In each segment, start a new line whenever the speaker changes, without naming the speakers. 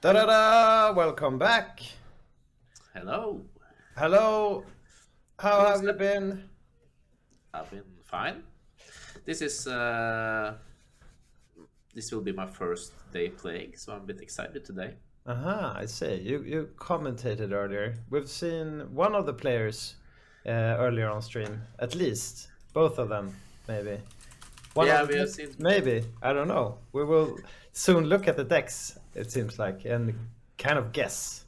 Da-da-da! Welcome back.
Hello.
Hello. How
What's
have you
up?
been?
I've been fine. This is this will be my first day playing, so I'm a bit excited today.
Aha, I see. You commentated earlier. We've seen one of the players earlier on stream, at least both of them, maybe. One of
Yeah,
the
we have
decks,
seen.
maybe. I don't know. We will soon look at the decks. It seems like and kind of guess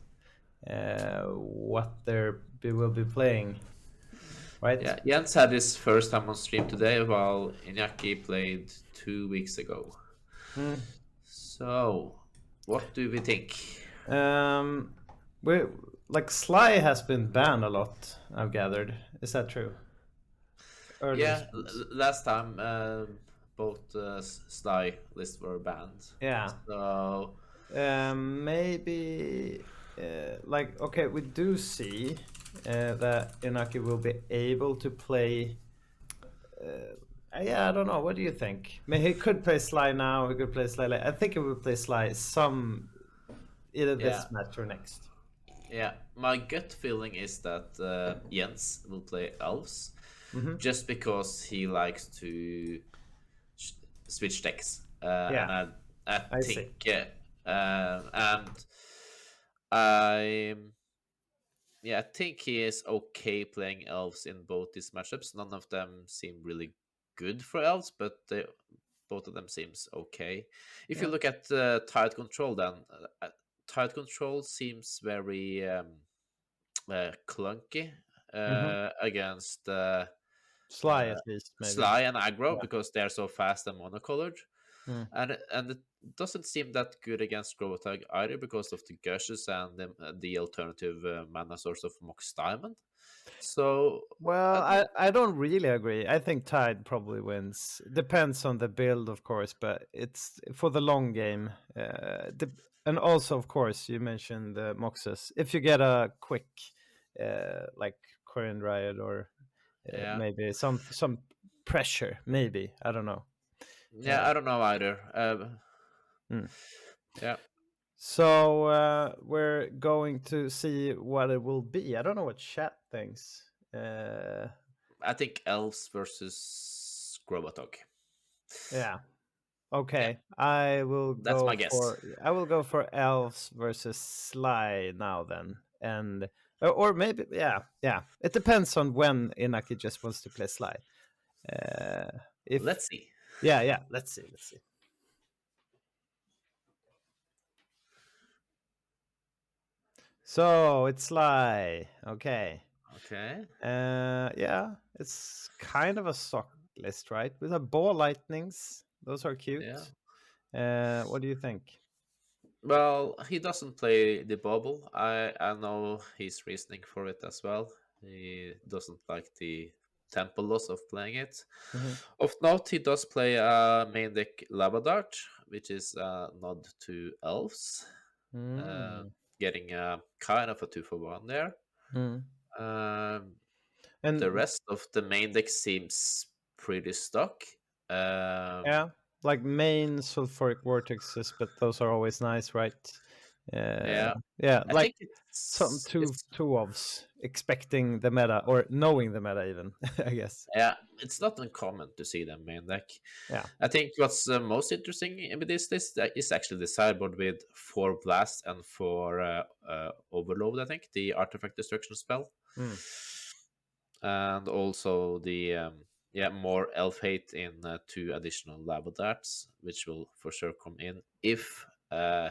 what they will be playing, right?
Yeah, Jens had his first time on stream today, while Iñaki played 2 weeks ago.
Hmm.
So, what do we think?
Um, we like Sly has been banned a lot. I've gathered. Is that true? Earlier
Yeah,
streams.
last time both Sly lists were banned.
Yeah.
So
Maybe. Like okay, we do see that Inaki will be able to play. Uh, yeah, I don't know. What do you think? I mean, he could play Sly now. He could play Sly. I think he will play Sly some either this
yeah,
match or next.
yeah. My gut feeling is that Jens will play elves,
Mm-hmm.
just because he likes to sh- switch decks, and
Yeah,
I
I see.
think and I I think he is okay playing elves in both these matchups. None of them seem really good for elves, but both of them seems okay. If you
Yeah.
look at tide control, then tide control seems very clunky
Mm-hmm.
against
Sly
uh,
at least, maybe.
Sly and aggro
Yeah.
because they're so fast and monocolored,
Mm.
and it doesn't seem that good against Growtag either because of the gushes and the alternative mana source of Mox Diamond. So
Well,
I don't.
I don't really agree. I think Tide probably wins. Depends on the build, of course, but it's for the long game. And also, of course, you mentioned the Moxes. If you get a quick, like Korean Riot or
Yeah,
maybe some pressure, maybe I don't know.
yeah,
Uh,
I don't know either.
mm.
Yeah,
So we're going to see what it will be. I don't know what chat thinks.
I think elves versus Growtag.
Yeah.
Yeah,
Okay,
that's my guess.
I will go for elves versus Sly now then, and or maybe yeah. It depends on when Inaki just wants to play Sly. Uh, if
Let's see.
yeah, let's see. So it's Sly. Okay.
Okay.
Yeah, it's kind of a stock list, right? With a ball lightnings. Those are
Yeah.
cute. What do you think?
Well, he doesn't play the bubble. I know his reasoning for it as well. He doesn't like the tempo loss of playing it.
Hmm.
Of note, he does play a main deck Lava Dart, which is a nod to elves, uh,
Mm.
getting a kind of a 2-for-1 there.
Mm.
Um, the
And
rest of the main deck seems pretty stuck. Um,
yeah, like main sulfuric vortexes, but those are always nice, right?
yeah,
Yeah,
I
like
think
some
it's
two ofs expecting the meta or knowing the meta even, I guess.
yeah, it's not uncommon to see them main deck.
Yeah.
I think what's most interesting with this list is actually the sideboard with 4 blast and 4 overload. I think the artifact destruction spell,
Mm.
and also the more elf hate in 2 additional lava darts, which will for sure come in if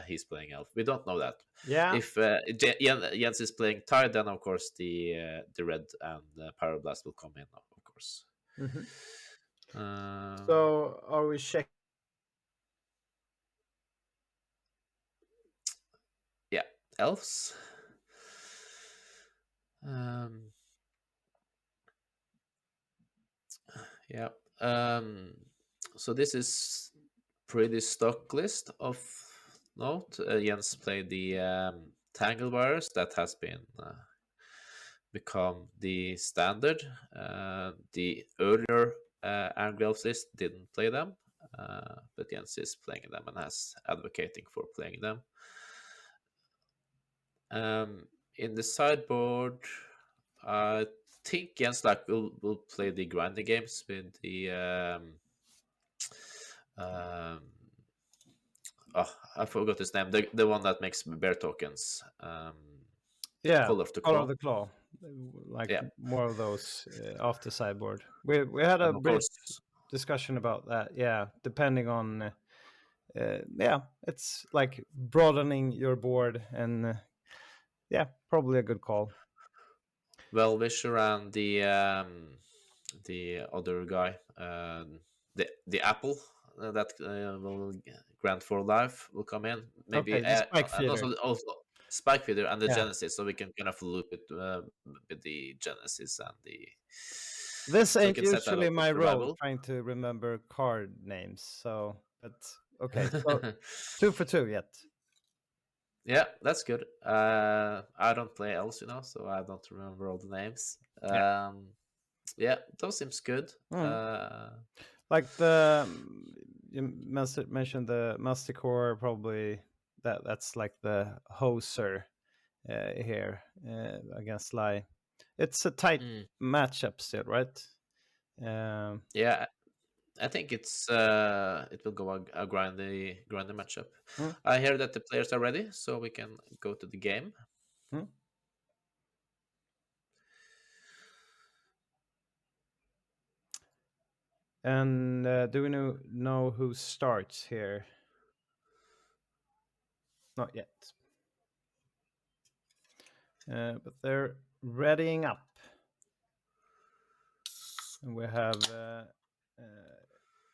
he's playing elf. We don't know that.
Yeah.
If Jens is playing tide, then of course the red and pyroblast will come in, of course.
Hmm.
Um,
So are we checking?
yeah, elves. Um, yeah. So this is pretty stock list of note. Jens played the Tangle Wires that has been become the standard. The earlier Angry Elves list didn't play them, but Jens is playing them and has advocating for playing them. In the sideboard, I think Jens like will play the grinding games with the um oh, I forgot his name. The one that makes bear tokens.
Yeah,
Color of the
Color
Claw.
of the Claw, like
Yeah,
more of those after Sideboard. We had a
and of
brief
course,
discussion about that. Yeah, depending on yeah, it's like broadening your board, and yeah, probably a good call.
Well-Wisher and the other guy, the Apple that will grant for life will come in. Maybe
Okay, the Spike
and
Feeder.
also Spike Feeder and the
Yeah,
Genesis, so we can kind of loop it with the Genesis and the.
this
So we
ain't
can set that
usually
up for
my role,
survival.
trying to remember card names. So, but okay, so 2 for 2 yet.
Yeah, that's good. I don't play else, so I don't remember all the names.
Yeah.
Yeah, those seems good.
Mm. Like the mentioned the Masticore, probably that's like the hoser here against Sly. It's a tight
mm,
matchup still, right? Um,
yeah, I think it will go a grindy matchup.
mm,
I hear that the players are ready, so we can go to the game.
mm. And do we know who starts here? Not yet. But they're readying up. And we have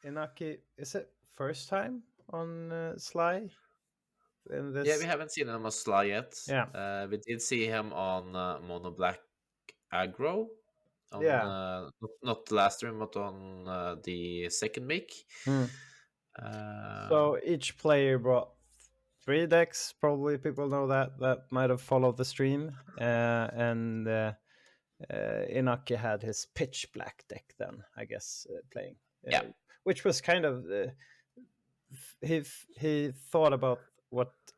Inaki. Is it first time on Sly in
Yeah, we
this?
haven't seen him on Sly yet.
Yeah,
We did see him on Mono Black Aggro on
yeah.
not the last stream, but on the second week.
Hmm.
Uh,
So each player brought 3 decks. Probably people know that might have followed the stream. And Inaki had his pitch black deck then, I guess, playing,
yeah,
which was kind of he thought about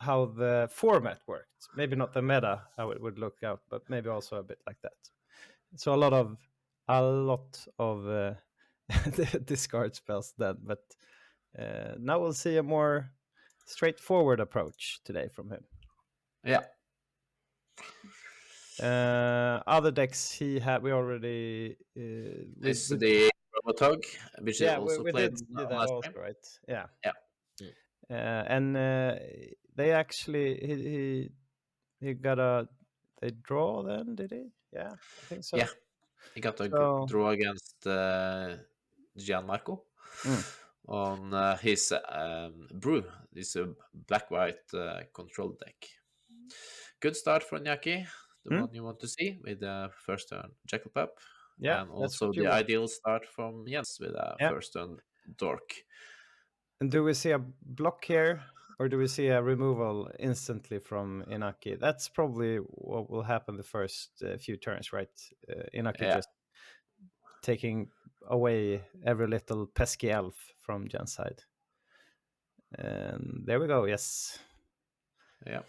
how the format worked. Maybe not the meta how it would look out, but maybe also a bit like that. So a lot of discard spells then, but now we'll see a more straightforward approach today from him.
yeah.
Other decks he had, we already
It's the Robotog, which I
yeah,
also
we
played
did see
on
that
last
also,
game.
right? Yeah.
Yeah. Mm.
And they actually he got a they draw then, did he? Yeah, I think
Yeah,
so.
he got a
So
draw against Gianmarco
mm,
on his brew. This black white control deck. Good start for Nyaki, the
mm,
one you want to see with the first turn Jackal Pup,
yeah,
and
that's
also
what you
the
want.
ideal start from Jens with a
Yeah.
first turn Dork.
And do we see a block here, or do we see a removal instantly from Inaki? That's probably what will happen the first few turns, right? Inaki
Yeah,
just taking away every little pesky elf from Jan's side. And there we go. Yes.
yeah.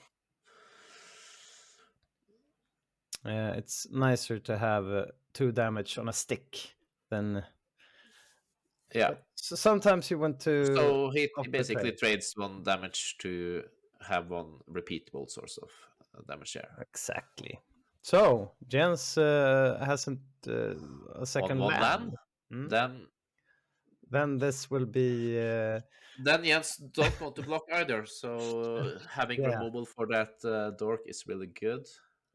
It's nicer to have 2 damage on a stick than.
Yeah.
But sometimes you want to
So he
stop the
basically
trade.
trades 1 damage to have 1 repeatable source of damage there.
Exactly. So Jens hasn't a
On
second
one
land.
land,
Mm.
then
Then this will be
Jens don't want to block either. So having
yeah.
removal for that dork is really good.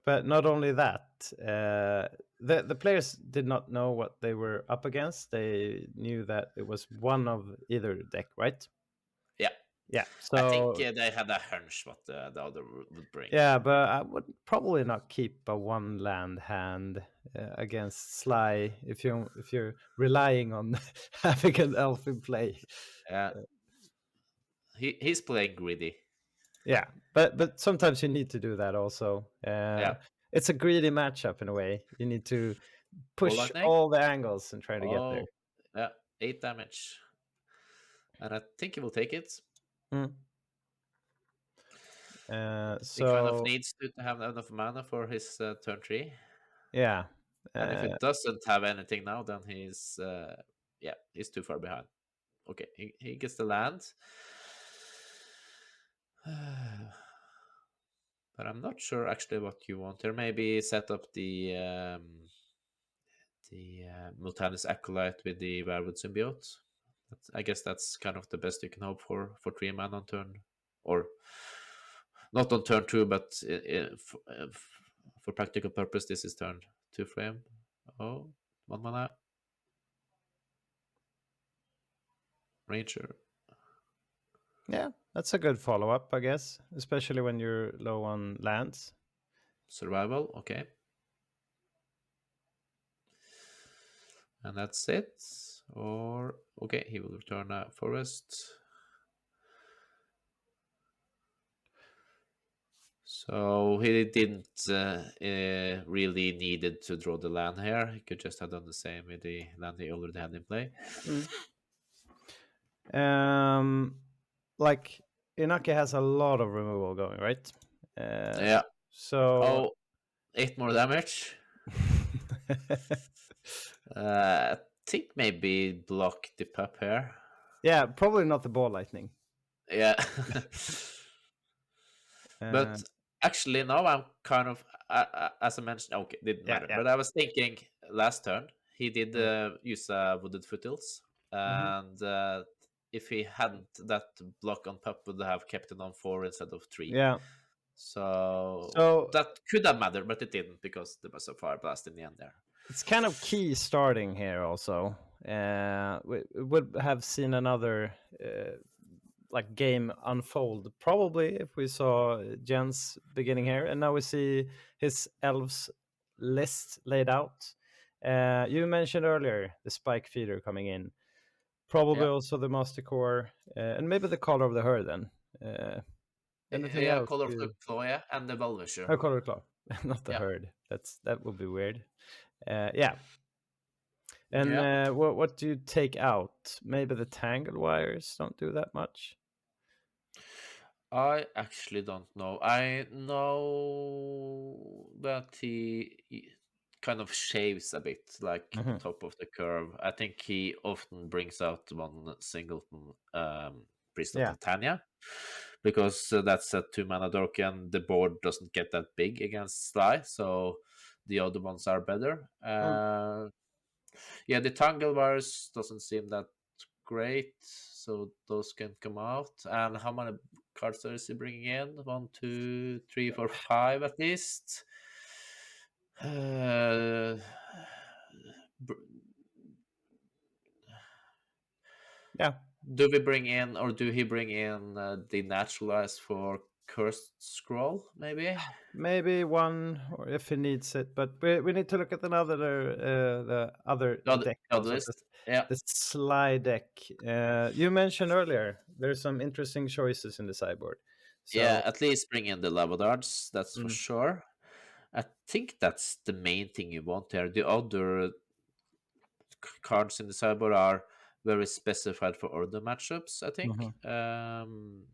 But not only that, the players did not know what they were up against. They knew that it was one of either deck, right?
Yeah,
Yeah.
I think
So
they had a hunch what the other would bring.
yeah, but I would probably not keep a one land hand against Sly if you're relying on having an elf in play.
Yeah, he's playing greedy.
Yeah, but sometimes you need to do that also.
Yeah,
It's a greedy matchup in a way. You need to
Ball
push
lightning.
all the angles and try to get there.
Oh, yeah, 8 damage, and I think he will take it.
Mm.
He kind of
So
needs to have enough mana for his turn 3.
yeah,
And if
uh,
it doesn't have anything now, then he's yeah, he's too far behind. Okay, he gets the land. But I'm not sure actually what you want here. Maybe set up the Multanus Acolyte with the Werewolf Symbiote. I guess that's kind of the best you can hope for 3 mana on turn, or not on turn 2, but for practical purpose, this is turn 2 for him. Oh, 1 mana. Ranger.
yeah, that's a good follow up, I guess, especially when you're low on lands.
Survival, okay. And that's it. Or, okay, he will return a forest. So he didn't really needed to draw the land here. He could just have done the same with the land he already had in play.
Um, like Inaki has a lot of removal going, right?
Yeah.
So
Oh, 8 more damage. I think maybe block the pup here.
yeah, probably not the ball lightning.
Yeah.
Uh,
But actually, now I'm kind of, as I mentioned, okay, didn't
yeah,
matter.
yeah.
But I was thinking last turn, he did
Mm.
use Wooded Foothills.
Mhm.
And if he hadn't, that block on pup would have kept it on 4 instead of 3.
Yeah.
So
So
that could have mattered, but it didn't because there was a fire blast in the end there.
it's kind of key starting here also. We would have seen another like game unfold probably if we saw Jen's beginning here, and now we see his elves list laid out. You mentioned earlier the spike feeder coming in, probably
Yeah.
also the master core, and maybe the color of the herd. Then anything
Yeah,
else?
Color of the
You...
Claw, yeah, and the Velvisher.
Oh, color claw, not the
Yeah.
herd. That would be weird. Yeah. And
Yeah.
what do you take out? Maybe the tangled wires don't do that much.
I actually don't know. I know that he kind of shaves a bit, like
Hmm.
top of the curve. I think he often brings out one singleton Priest of
Yeah.
Titania, because that's a 2 mana dork, and the board doesn't get that big against Sly, so the other ones are better.
Mm.
Yeah, the Tangle Wires doesn't seem that great, so those can come out. And how many cards is he bringing in? 1, 2, 3, 4, 5 at least. Uh, br-
Yeah.
do we bring in, or do he bring in the Naturalize for Cursed Scroll? Maybe.
Maybe one, or if he needs it. But we need to look at the other deck
The other
also.
list. Yeah,
The Sly deck. You mentioned earlier there's some interesting choices in the sideboard.
yeah.
So
At least bring in the Lavadards. That's for
mm,
sure. I think that's the main thing you want here. The other cards in the sideboard are very specified for other matchups, I think.
mhm.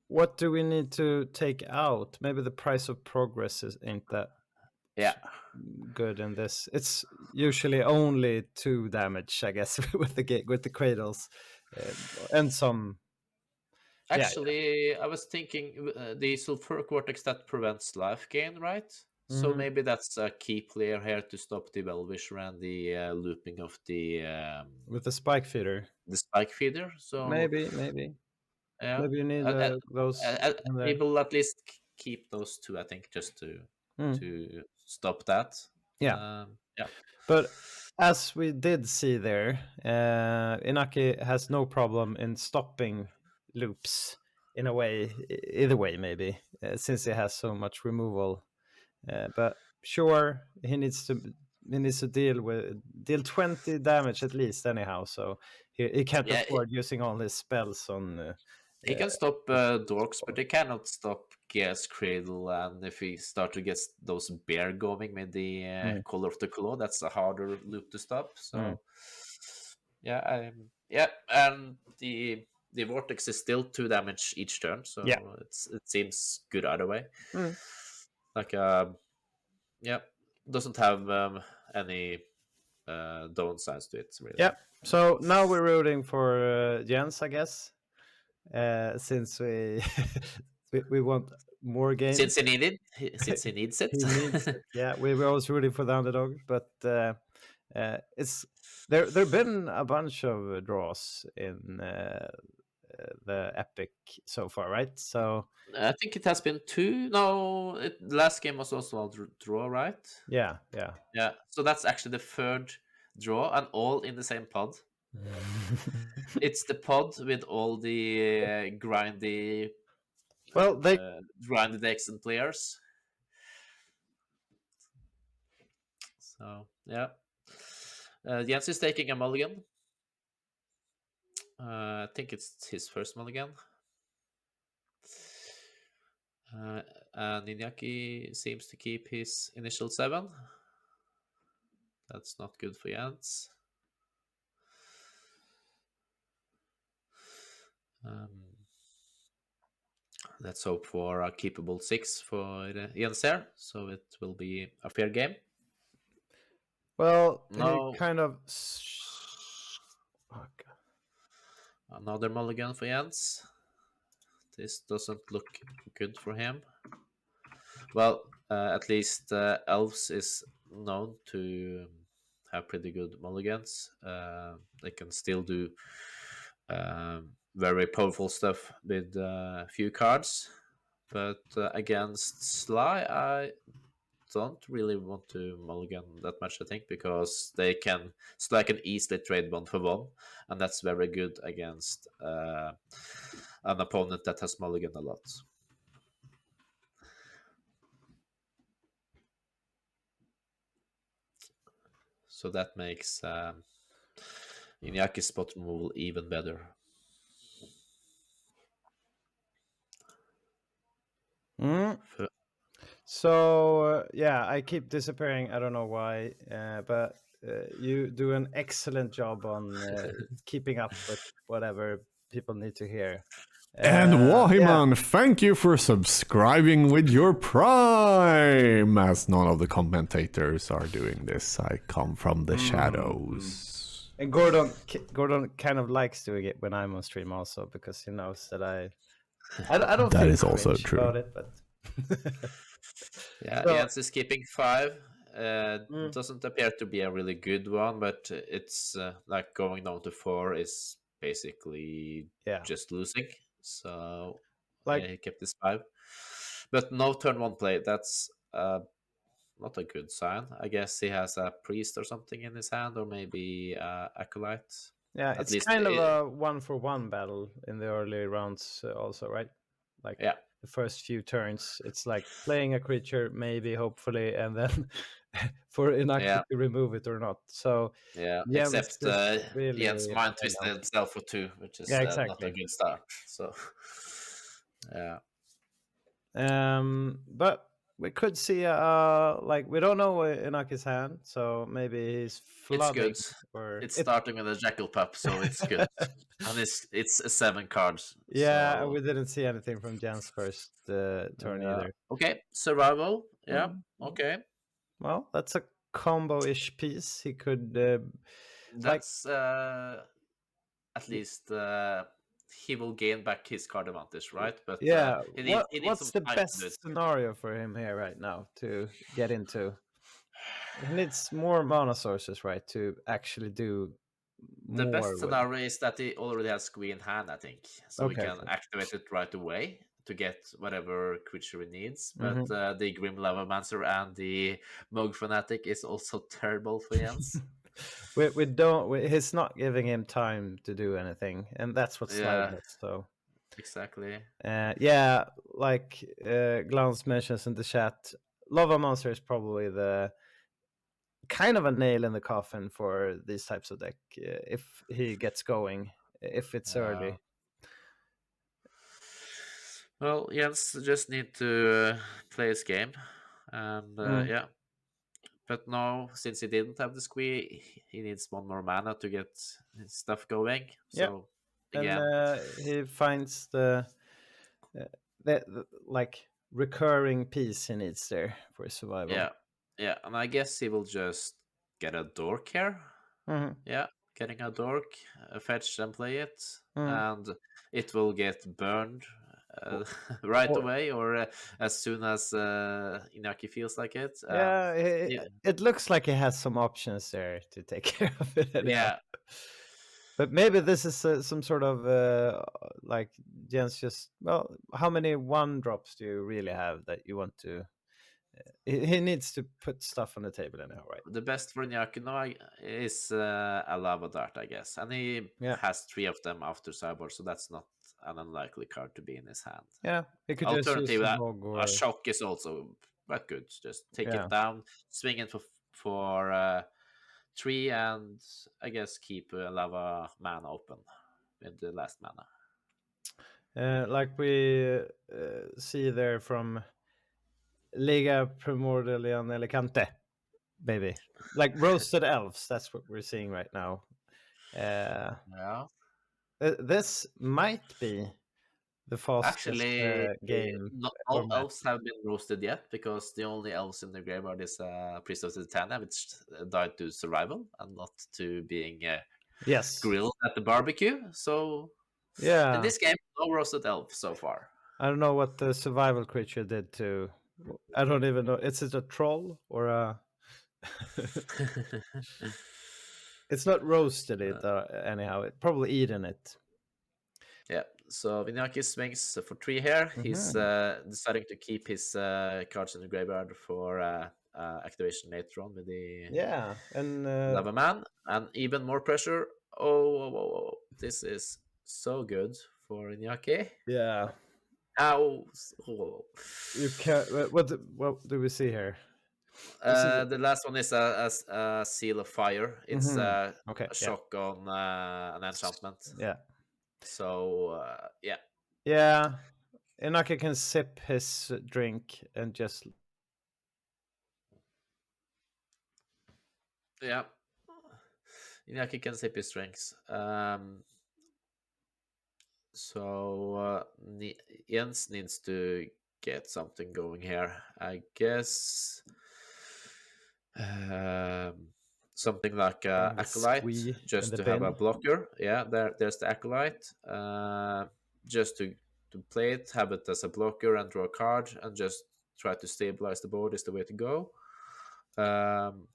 What do we need to take out? Maybe the price of progress ain't that
Yeah.
good in this. It's usually only 2 damage, I guess, with with the cradles, uh, and some. Yeah.
Actually, I was thinking the sulfuric vortex that prevents life gain, right? So
Mhm.
maybe that's a key player here to stop the Velvisher and the looping of
With the spike feeder.
the spike feeder. So
Maybe.
yeah,
Maybe you need those in
he
there.
will at least keep those two, I think, just
Mm.
to stop that.
Yeah.
Yeah,
But as we did see there, Inaki has no problem in stopping loops in a way, either way, maybe, since he has so much removal. But sure, he needs to deal 20 damage at least anyhow. So he can't
yeah.
afford using all his spells on.
He can stop dorks, but he cannot stop Gear's Cradle. And if he start to get those bear going with the
Mm,
Color of the Claw, that's a harder loop to stop.
mm,
So yeah, yeah, and the the vortex is still 2 damage each turn,
Yeah.
so it seems good either way.
Mm.
Like yeah, doesn't have any downsides to it really.
Yeah. So now we're rooting for Jens, I guess, since we, we want more games.
Since he needs it.
He needs it. Yeah, we were always rooting for the underdog, but it's there've been a bunch of draws in the epic so far, right? So
I think it has been 2. No, the last game was also a draw, right?
yeah, yeah.
Yeah, so that's actually the third draw, and all in the same pod. It's the pod with all the
Well, they
grindy decks and players. So yeah, Jens is taking a mulligan. I think it's his first mulligan. And Iñaki seems to keep his initial 7. That's not good for Jens. Let's hope for a keepable 6 for Jens here, so it will be a fair game.
well, he
No,
kind of. Oh, God.
another mulligan for Jens. This doesn't look good for him. Well, at least Elves is known to have pretty good mulligans. They can still do very powerful stuff with few cards. But against Sly, I don't really want to mulligan that much, I think, because Sly can easily trade 1 for 1, and that's very good against an opponent that has mulligan a lot. So that makes Iñaki's spot removal even better.
Mm.
F-
So yeah, I keep disappearing. I don't know why, but you do an excellent job on keeping up with whatever people need to hear.
And
Yeah,
Wahiman, thank you for subscribing with your Prime. As none of the commentators are doing this, I come from the shadows.
and Gordon kind of likes doing it when I'm on stream also because he knows that I don't
That
feel
is also
cringe
true.
about it, but
yeah,
So-
Jens is keeping 5.
Mm.
Doesn't appear to be a really good one, but it's like going down to 4 is basically
yeah,
just losing. So
like
yeah, he kept his 5. But no turn 1 play. That's not a good sign. I guess he has a priest or something in his hand, or maybe acolyte.
yeah,
At
it's
least,
kind of a 1-for-1 battle in the early rounds also, right? Like
yeah,
the first few turns, it's like playing a creature, maybe, hopefully, and then for Inaki
yeah,
to remove it or not. So
yeah.
Jens
Except
is really
Jens mind
right now.
twisted self for 2, which is
Yeah,
not a
exactly.
good start. So yeah,
But we could see like we don't know Inaki's hand, so maybe he's
it's
flooding
good.
or
It's starting with a jackal pup, so it's good. And it's a 7 cards.
Yeah, and
So
we didn't see anything from Jan's first turn either.
okay, survival. Yeah,
Mm.
okay.
Well, that's a combo-ish piece. He could like
That's at least he will gain back his card advantage, right? But
yeah.
he needs
What's
some
the
time to do it.
best scenario for him here right now to get into? He needs more mana sources, right, to actually do
The
more
best
with.
scenario is that he already has Squee in hand, I think, so he
Okay.
can activate it right away to get whatever creature he needs. But
Mhm.
the Grim Lavamancer and the Moog Fanatic is also terrible for Jens.
We don't. He's not giving him time to do anything, and that's what Slide
Yeah,
does. So.
exactly.
Yeah, like Glance mentions in the chat, Lava Monster is probably the kind of a nail in the coffin for these types of deck if he gets going, if it's early.
Well, Jens just need to play his game, and
Mm.
yeah. But now, since he didn't have the Squee, he needs 1 more mana to get his stuff going.
Yeah.
So
and
again.
he finds the like recurring piece he needs there for his survival.
Yeah, yeah, and I guess he will just get a dork here.
Hmm.
Yeah, getting a dork, fetch and play it,
Hmm.
and it will get burned right
Or,
away or as soon as Inaki feels like it.
yeah,
Yeah,
it looks like he has some options there to take care of it anyhow.
yeah,
But maybe this is some sort of like Jens just well, how many one drops do you really have that you want to? He needs to put stuff on the table anyhow, right?
the best for Inaki now is a lava dart, I guess, and he
Yeah,
has 3 of them after Sideboard, so that's not an unlikely card to be in his hand.
yeah. He could just use
Alternative,
the bog
a
or
shock is also quite good. Just take
yeah.
it down, swing it for 3, and I guess keep lava mana open with the last mana.
Like we see there from Liga Premodern Alicante, maybe like roasted elves. That's what we're seeing right now.
Yeah,
This might be the fastest
actually,
game
not
or
all
match.
elves have been roasted yet because the only elves in the graveyard is Priest of Titania, which died to survival and not to being
Yes.
grilled at the barbecue. So in
Yeah.
this game, no roasted elf so far.
I don't know what the survival creature did to. I don't even know. Is it a troll or a? It's not roasted it anyhow. It probably eaten it.
Yeah, so Vinyaki swings for 3 here. He's
Mhm.
deciding to keep his cards in the graveyard for activation later on with the
Yeah, and
Lava Man. And even more pressure. Oh, this is so good for Inyaki.
yeah,
Ow. Oh.
you can. What do we see here? This is.
The last one is a Seal of Fire. It's
Mhm. Okay.
a
Yeah.
shock on an enchantment.
Yeah.
So, yeah.
Yeah. Inaki can sip his drink and just.
Yeah. Inyaki can sip his strengths. So Jens needs to get something going here. I guess something like
Kind of a
acolyte,
squee in
just
the
to have a
bin.
blocker. Yeah, there's the acolyte. Just to play it, have it as a blocker and draw a card, and just try to stabilize the board is the way to go. Um,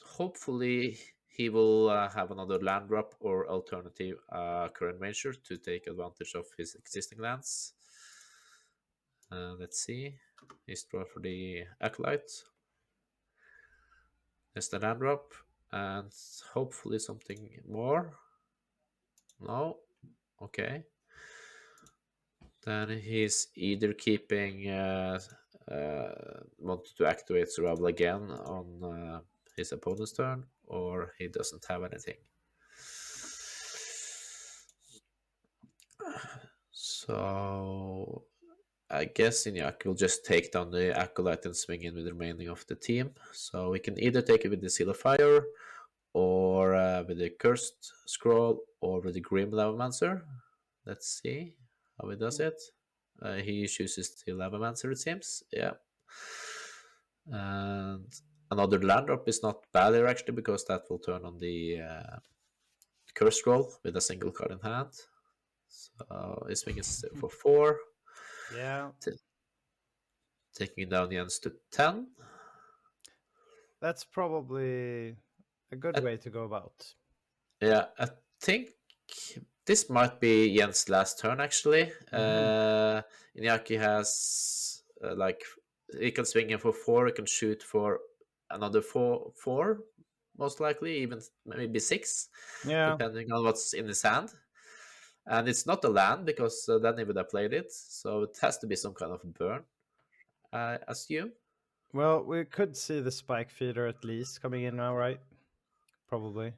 hopefully he will have another land drop or alternative current ranger to take advantage of his existing lands. Let's see. He's draw for the acolyte. There's the land drop, and hopefully something more. No. Okay. Then he's either keeping wanted to activate survival again on his opponent's turn, or he doesn't have anything. So I guess Iñaki will just take down the acolyte and swing in with the remaining of the team. So we can either take it with the Seal of Fire, or with the Cursed Scroll, or with the Grim Lavamancer. Let's see how he does it. He chooses the Lavamancer, it seems. Yeah. And another land drop is not bad here, actually, because that will turn on the Curse Scroll with a single card in hand. So his swing is for 4.
Yeah,
Taking down Jens to 10.
that's probably a good
I,
way to go about.
yeah, I think this might be Jens' last turn, actually. Iñaki has, he can swing in for 4, he can shoot for another 4, most likely, even maybe 6,
Yeah.
depending on what's in his hand. And it's not a land, because then he would have played it, so it has to be some kind of burn, I assume.
Well, we could see the spike feeder at least coming in now, right? Probably.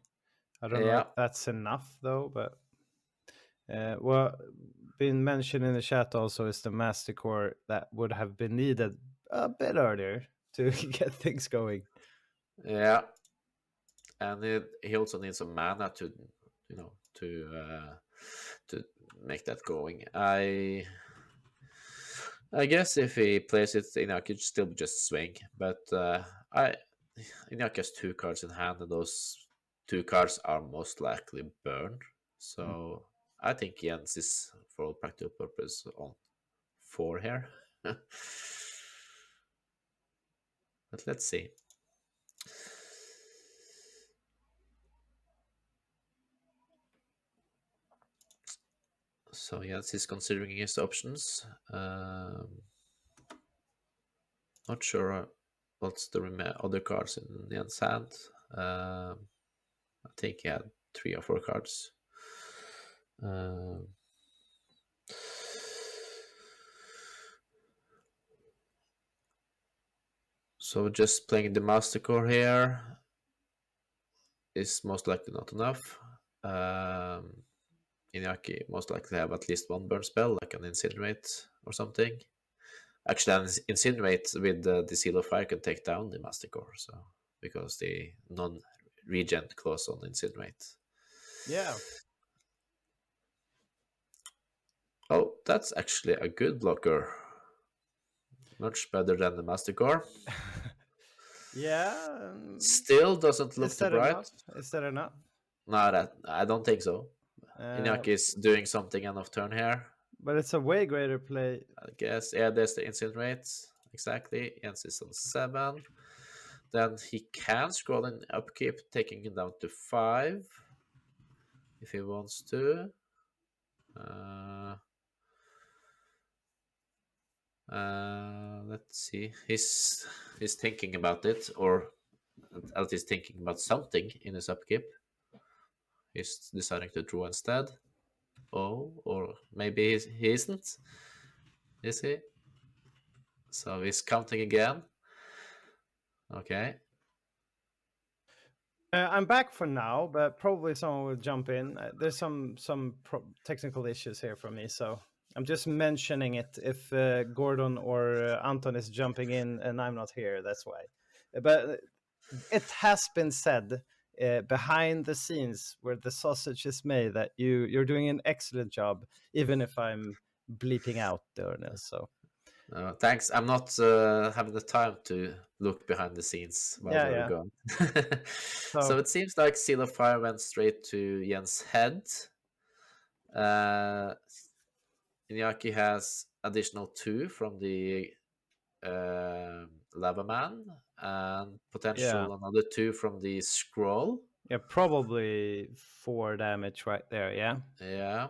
I don't know if
Yeah.
that's enough though, but what been mentioned in the chat also is the master core that would have been needed a bit earlier to get things going.
Yeah. And he also needs some mana to, to make that going. I guess if he plays it, Inaki could still just swing, but Inaki has 2 cards in hand, and those 2 cards are most likely burn. So I think Jens is, for all practical purpose, on 4 here. But let's see. So Jens is considering his options. Not sure what's the other cards in Jens' hand. I think he had 3 or 4 cards. So just playing the Master Core here is most likely not enough. Inaki most likely have at least 1 burn spell, like an Incinerate or something. Actually, an Incinerate with the Seal of Fire can take down the Master Core, so because the non-regen clause on Incinerate.
Yeah.
Oh, that's actually a good blocker. Much better than the Master Core.
Yeah.
Still doesn't look
Is
too
that
bright.
enough? Is that enough?
No, I don't think so.
Uh,
Inaki is doing something end of turn here.
but it's a way greater play.
I guess. Yeah, there's the Incinerate. Exactly. Jens is on 7. Then he can scroll in upkeep, taking it down to 5 if he wants to. Let's see. He's thinking about it, or at least thinking about something in his upkeep. He's deciding to draw instead. Oh, or maybe he isn't. Is he? So he's counting again. Okay.
I'm back for now, but probably someone will jump in. There's some technical issues here for me, so I'm just mentioning it. If Gordon or Anton is jumping in and I'm not here, that's why. But it has been said behind the scenes where the sausage is made that you're doing an excellent job, even if I'm bleeping out there. So
Thanks. I'm not having the time to look behind the scenes while we're gone. So it seems like Seal of Fire went straight to Jens' head. Iñaki has additional 2 from the Lava Man and potential another 2 from the Scroll.
Yeah, probably 4 damage right there. Yeah.
Yeah.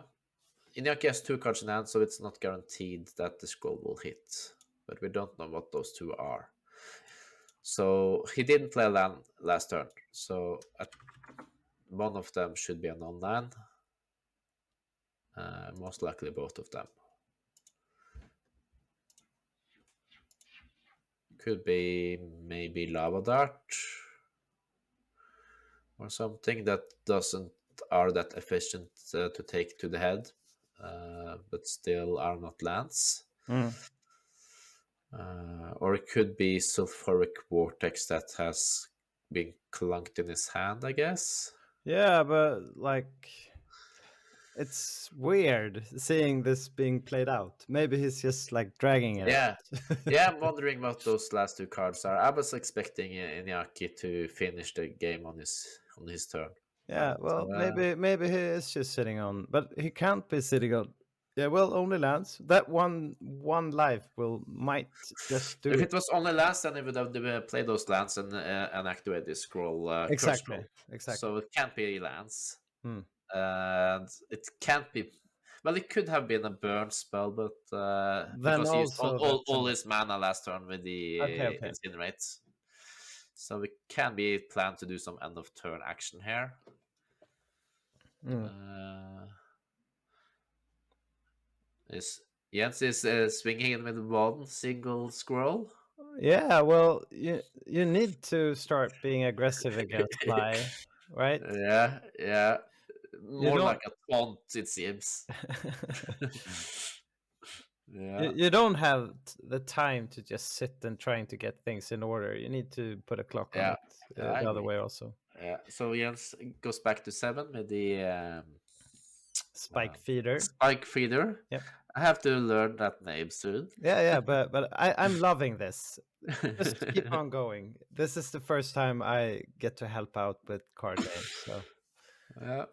Iñaki has 2 cards in hand, so it's not guaranteed that the Scroll will hit. But we don't know what those 2 are. So he didn't play land last turn. So one of them should be a non-land. Most likely both of them. Could be maybe Lava Dart or something that are that efficient to take to the head, but still are not lands. Or it could be Sulfuric Vortex that has been clunked in his hand, I guess.
Yeah, but like it's weird seeing this being played out. Maybe he's just like dragging it out.
Yeah, I'm wondering what those last 2 cards are. I was expecting Iñaki to finish the game on his turn.
Yeah, well, maybe he is just sitting on, but he can't be sitting on. Yeah, well, only lands. That one life might just do
if
it.
it was only lands, then he would have played those lands and activate this scroll.
Exactly.
So it can't be lands.
Hmm.
And it can't be. Well, it could have been a burn spell, but because he used all his mana last turn with the Incinerate. So it can be planned to do some end of turn action here. Jens is swinging in with 1 single scroll.
Yeah, well, you need to start being aggressive against fly, right?
Yeah. More like a taunt, it seems. Yeah.
You don't have the time to just sit and trying to get things in order. You need to put a clock on it the other way also.
Yeah. So Jens goes back to 7 with the
Spike feeder.
Spike Feeder.
Yep.
I have to learn that name soon.
Yeah, but I'm loving this. Just keep on going. This is the first time I get to help out with card names. So
Yeah.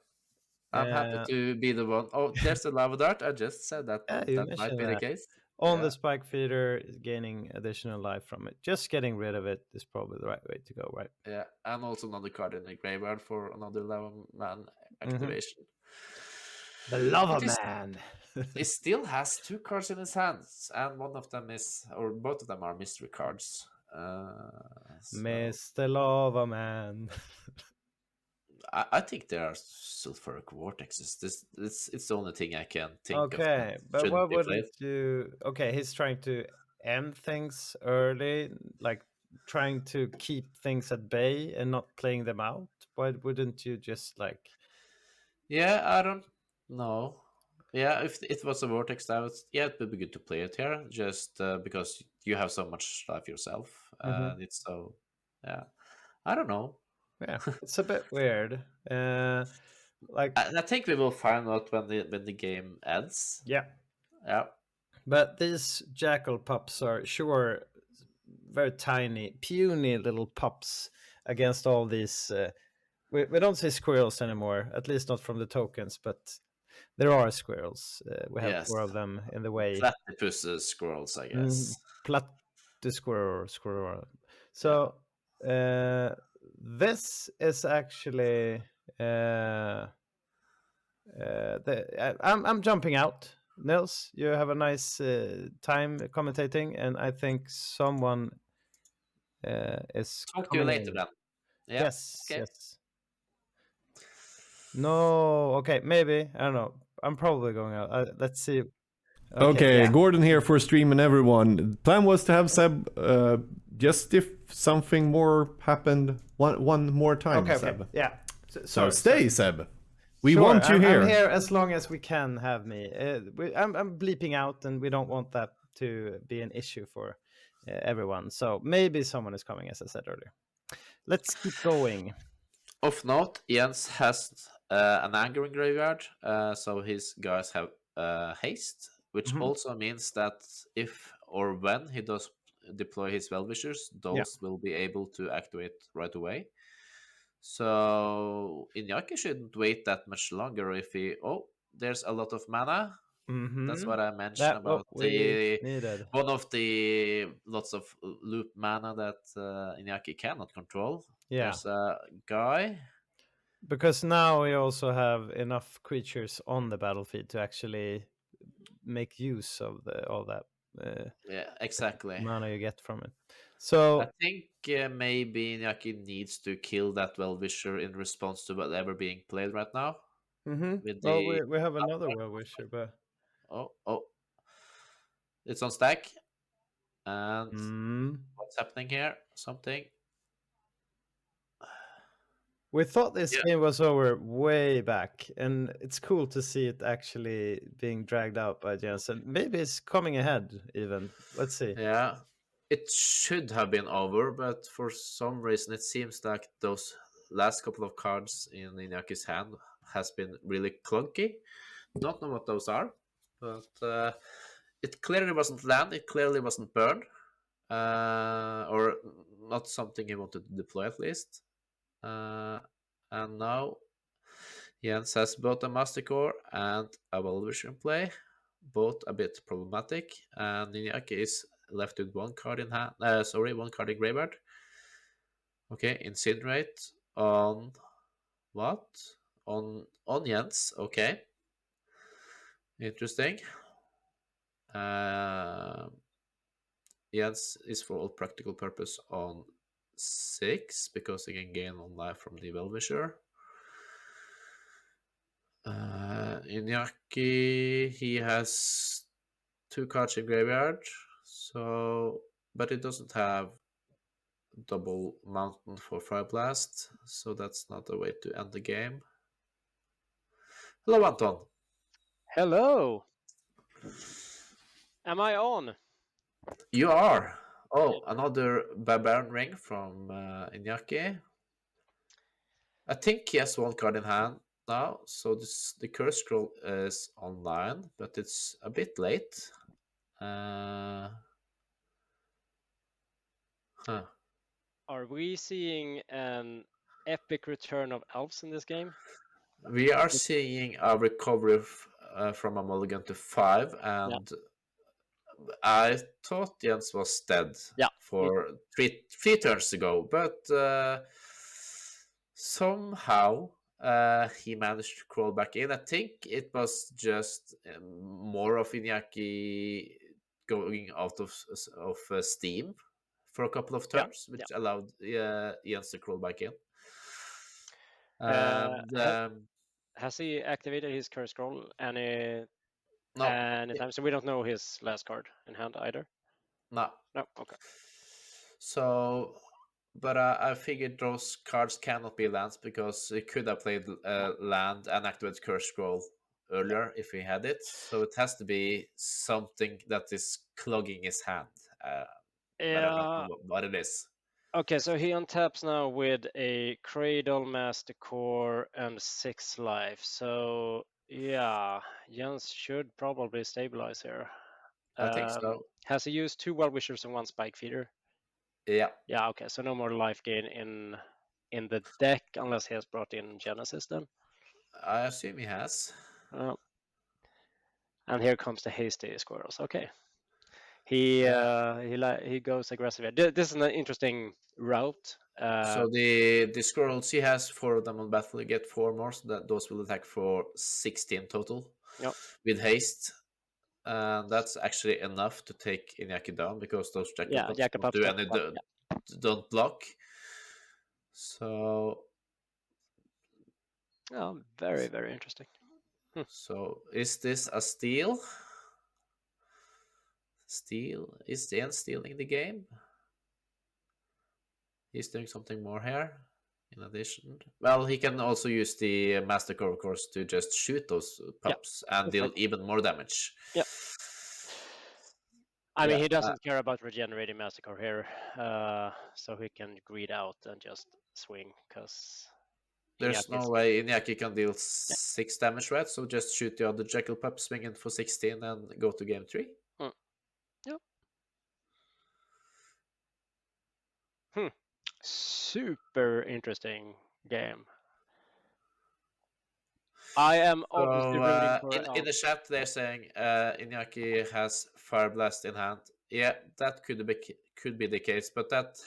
I'm happy to be the one. Oh, there's a lava dart. I just said that
yeah, you
that might
mentioned
be the
that.
case.
On
Yeah.
the spike feeder is gaining additional life from it. Just getting rid of it is probably the right way to go, right?
Yeah, and also another card in the graveyard for another lava man activation.
The Lava
It is.
Man.
He still has 2 cards in his hands, and one of them is, or both of them are mystery cards. So
Mr. Lava Man.
I think there are sulfuric vortexes. It's the only thing I can think of that
Okay, but
shouldn't
what
be played.
wouldn't you? Okay, he's trying to end things early, like trying to keep things at bay and not playing them out. Why wouldn't you just like?
Yeah, I don't know. Yeah, if it was a vortex, that was, yeah, it would be good to play it here, just because you have so much life yourself,
Mhm.
and it's so, yeah. I don't know.
Yeah, it's a bit weird. Like
I think we will find out when the game ends.
yeah,
Yeah.
but these jackal pups are sure very tiny, puny little pups against all these. We don't say squirrels anymore, at least not from the tokens, but there are squirrels. We have
Yes.
4 of them in the way.
Platypus squirrels, I guess.
Platy squirrel. So this is actually I'm jumping out. Nils, you have a nice time commentating, and I think someone is
Talk to you
coming
later
in.
then. Yeah.
Yes,
Okay.
yes. No, okay, maybe. I don't know. I'm probably going out. Let's see.
Okay,
yeah.
Gordon here for stream and everyone. Plan was to have Seb just if something more happened one more time,
Okay,
Seb.
yeah.
So stay, Seb. We
Sure,
want you here.
I'm here as long as we can have me. I'm bleeping out, and we don't want that to be an issue for everyone. So maybe someone is coming, as I said earlier. Let's keep going.
Of note, Jens has an angering graveyard, so his guys have haste, which also means that if or when he does deploy his well-wishers, those will be able to activate right away. So Iñaki shouldn't wait that much longer if he... Oh, there's a lot of mana. That's what I mentioned
That
about
what we needed.
one of the lots of loop mana that Iñaki cannot control.
Yeah.
There's a guy.
Because now we also have enough creatures on the battlefield to actually make use of all that
Yeah, exactly.
mana you get from it. So
I think maybe Iñaki needs to kill that well-wisher in response to whatever being played right now. With
well,
the
we have another well-wisher, but
oh, it's on stack. And what's happening here? Something.
we thought this game was over way back, and it's cool to see it actually being dragged out by Jensen. Maybe it's coming ahead even. Let's see.
Yeah, it should have been over, but for some reason it seems like those last couple of cards in Iñaki's hand has been really clunky. Don't know what those are, but it clearly wasn't land. It clearly wasn't burn, or not something he wanted to deploy at least. And now Jens has both a Mastercore and a Well-Wisher in play, both a bit problematic, and Iñaki is left with 1 card in hand. 1 card in graveyard. Okay, Incinerate on what? On Jens. Okay, interesting. Jens is for all practical purpose on 6 because he can gain 1 life from the Well-Wisher. Iñaki, he has 2 cards in graveyard, so but it doesn't have double mountain for Fire Blast, so that's not a way to end the game. Hello, Anton.
Hello. Am I on?
You are. Oh, another Barbarian Ring from Iñaki. I think he has 1 card in hand. now. So the curse scroll is online, but it's a bit late. Huh.
Are we seeing an epic return of elves in this game?
We are seeing a recovery from a mulligan to 5,
Yeah.
and I thought Jens was dead
Yeah.
for three turns ago, but somehow he managed to crawl back in. I think it was just more of Iñaki going out of steam for a couple of
Yeah.
turns, which allowed Jens to crawl back in.
Uh,
And
has he activated his curse scroll anytime?
no,
So we don't know his last card in hand either.
no.
No. Okay.
So, but I figured those cards cannot be lands because he could have played land and activated curse scroll earlier if he had it. So it has to be something that is clogging his hand. But I don't
Yeah.
know what it is.
Okay, so he untaps now with a Cradle, Master Core, and 6 life. So yeah, Jens should probably stabilize here.
I think so.
Has he used 2 Well Wishers and 1 Spike Feeder?
Yeah.
Yeah, okay, so no more life gain in the deck unless he has brought in Genesis then.
I assume he has.
And here comes the hasty squirrels. Okay. He goes aggressive here. This is an interesting route.
So the scrolls, he has 4 of them on battle. You get 4 more, so that those will attack for 16 total.
Yep.
With haste. And that's actually enough to take Iñaki down because those jackal pups don't do any don't block. So
very, very interesting.
So is this a steal? Is Dan stealing the game? He's doing something more here. In addition, well, he can also use the Master Core, of course, to just shoot those pups and deal even more damage.
Yep. I mean, he doesn't care about regenerating Master Core here, so he can greed out and just swing, because
there's no way Iñaki can deal 6 damage, right? So just shoot the other jackal pup, swing in for 16, and go to game 3.
Yep. Super interesting game. I am obviously rooting for
in the chat. They're saying Iñaki has Fire Blast in hand. Yeah, that could be the case, but that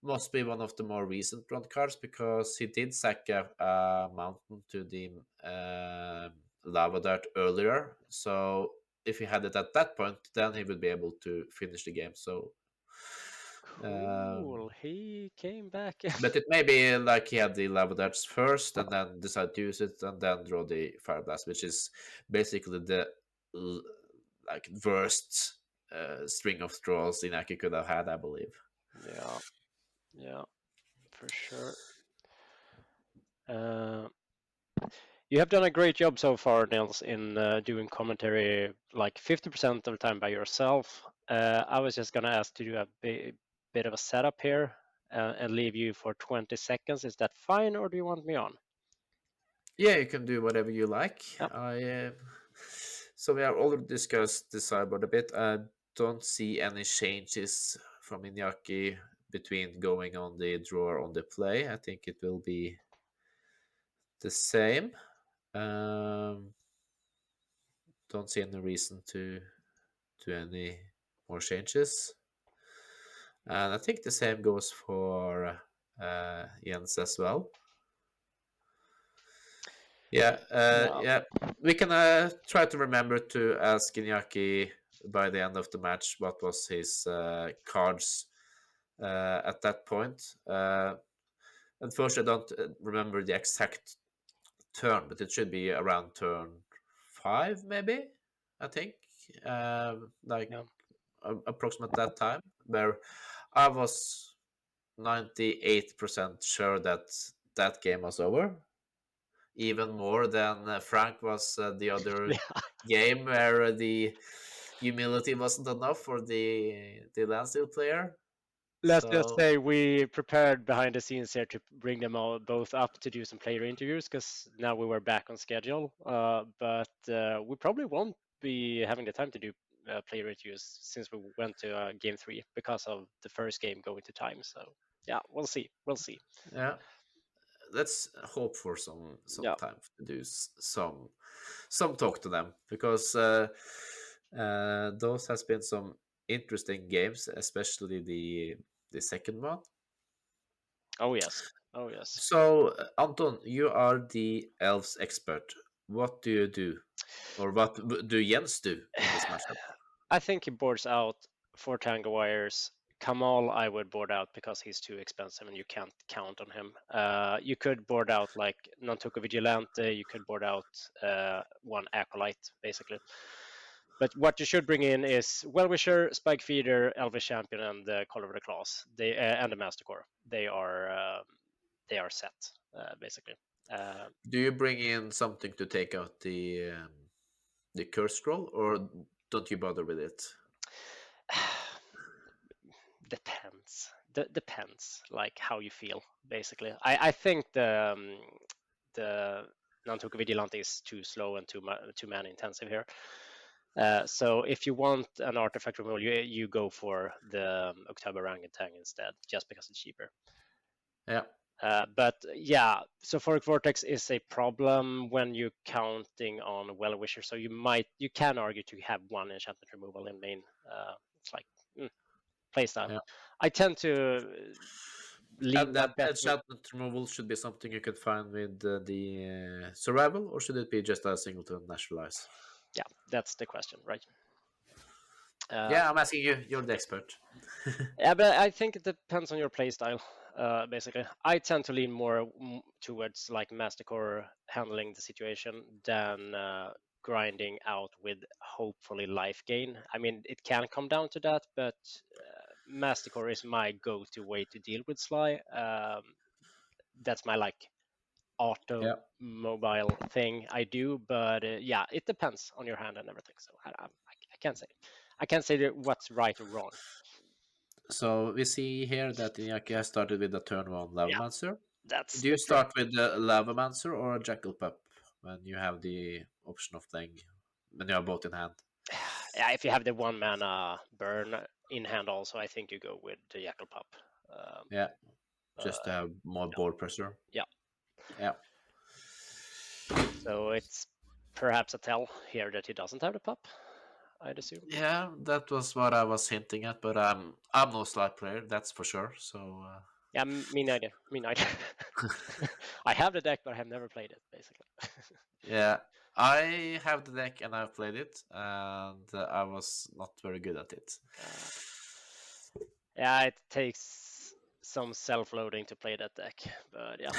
must be one of the more recent run cards because he did sack a mountain to the lava dart earlier. So if he had it at that point, then he would be able to finish the game. So
cool, he came back.
But it may be like he had the lava darts first and then decided to use it and then draw the fire blast, which is basically the like worst string of draws Inaki could have had, I believe.
Yeah, for sure. You have done a great job so far, Nils, in doing commentary like 50% of the time by yourself. I was just going to ask to do a bit of a setup here and leave you for 20 seconds. Is that fine, or do you want me on?
Yeah, you can do whatever you like.
Yep.
So we have already discussed the sideboard a bit. I don't see any changes from Iñaki between going on the draw or on the play. I think it will be the same. Don't see any reason to do any more changes. And I think the same goes for Jens as well. Yeah. We can try to remember to ask Iñaki by the end of the match what was his cards at that point. Unfortunately, I don't remember the exact turn, but it should be around turn 5, maybe. I think approximate that time, where I was 98% sure that that game was over. Even more than Frank was the other game where the humility wasn't enough for the Lansdale player.
Let's just
So
say we prepared behind the scenes here to bring them all both up to do some player interviews because now we were back on schedule. But we probably won't be having the time to do player interviews since we went to game 3 because of the first game going to time. So yeah, we'll see. We'll see.
yeah, let's hope for some
Yeah.
time to do some talk to them, because those has been some interesting games, especially the second one.
Oh yes. Oh yes.
So Anton, you are the elves expert. What do you do, or what do Jens do in this matchup?
I think he boards out 4 Tango Wires. Kamal, I would board out because he's too expensive and you can't count on him. You could board out like Nantuko Vigilante, you could board out 1 Acolyte, basically. But what you should bring in is Well-Wisher, Spike Feeder, Elvish Champion, and the Call of the Claws. And the Master Core. They are set, basically.
Do you bring in something to take out the curse scroll, or don't you bother with it?
Depends. Depends, like how you feel, basically. I think the Nantuko Vigilante is too slow and too mana intensive here. So if you want an artifact removal, you go for the October Orangutan instead, just because it's cheaper.
Yeah.
But yeah, Sulfuric Vortex is a problem when you're counting on Well-Wisher. So you can argue to have 1 enchantment removal in main. It's like playstyle.
Yeah.
I tend to lean
And
my
that
bet.
enchantment removal should be something you can find with the survival, or should it be just a singleton naturalize?
Yeah, that's the question, right?
Yeah, I'm asking you. You're the expert.
Yeah, but I think it depends on your playstyle. Basically, I tend to lean more towards like Mastercore handling the situation than grinding out with hopefully life gain. I mean, it can come down to that, but Mastercore is my go-to way to deal with Sly. That's my like auto
Yeah.
mobile thing I do, but yeah, it depends on your hand and everything. So I can't say. I can't say what's right or wrong.
So we see here that Iñaki has started with a turn 1 Lavamancer.
That's
Do you start with the Lavamancer or a Jackal Pup when you have the option of playing, when you have both in hand?
yeah. If you have the 1 mana burn in hand, also, I think you go with the Jackal Pup.
Yeah, just to have more board pressure.
Yeah.
Yeah.
So it's perhaps a tell here that he doesn't have the pup, I'd assume.
Yeah, that was what I was hinting at, but I'm no slide player, that's for sure. So
Yeah, me neither. Me neither. I have the deck, but I have never played it, basically.
yeah, I have the deck and I've played it, and I was not very good at it.
Yeah, it takes some self-loading to play that deck, but yeah,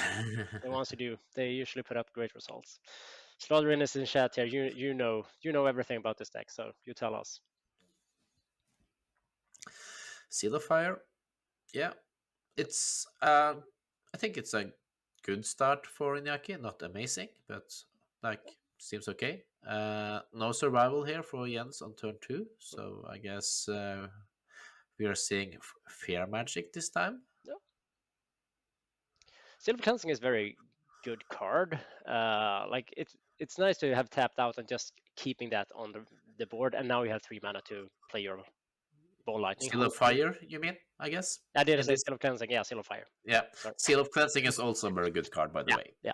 the ones who do, they usually put up great results. Slaughterin is in chat here. You know everything about this deck, so you tell us.
Seal of Fire, yeah, it's I think it's a good start for Iñaki. Not amazing, but like seems okay. No survival here for Jens on turn 2, so I guess we are seeing Fear Magic this time.
Yeah. Seal of Cleansing is very good card. Like it's nice to have tapped out and just keeping that on the board, and now you have 3 mana to play your Ball Lightning.
Seal of Fire, you mean? I guess.
I did
in
say
this-
Seal of Cleansing. Yeah, Seal of Fire.
Yeah,
Sorry.
Seal of Cleansing is also a very good card, by the way.
Yeah.